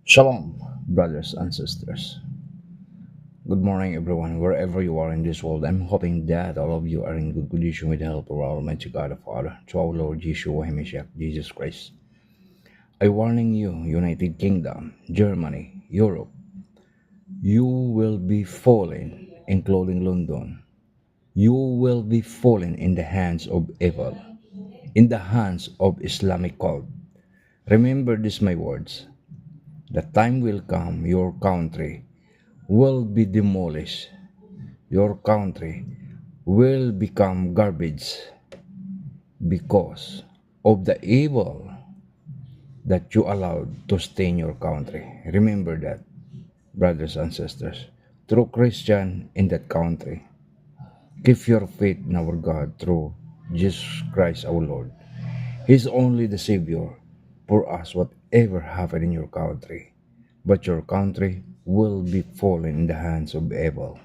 Shalom, brothers and sisters. Good morning, everyone, wherever you are in this world. I'm hoping that all of you are in good condition with the help of our Almighty God the Father, through our Lord Yeshua HaMashiach, Jesus Christ. I warning you, United Kingdom, Germany, Europe, you will be falling, including London. You will be falling in the hands of evil, in the hands of Islamic cult. Remember this, my words. The time will come, your country will be demolished. Your country will become garbage because of the evil that you allowed to stain your country. Remember that, brothers and sisters. True Christian in that country, keep your faith in our God through Jesus Christ our Lord. He's only the Savior for us, whatever happened in your country. But your country will be fallen in the hands of evil.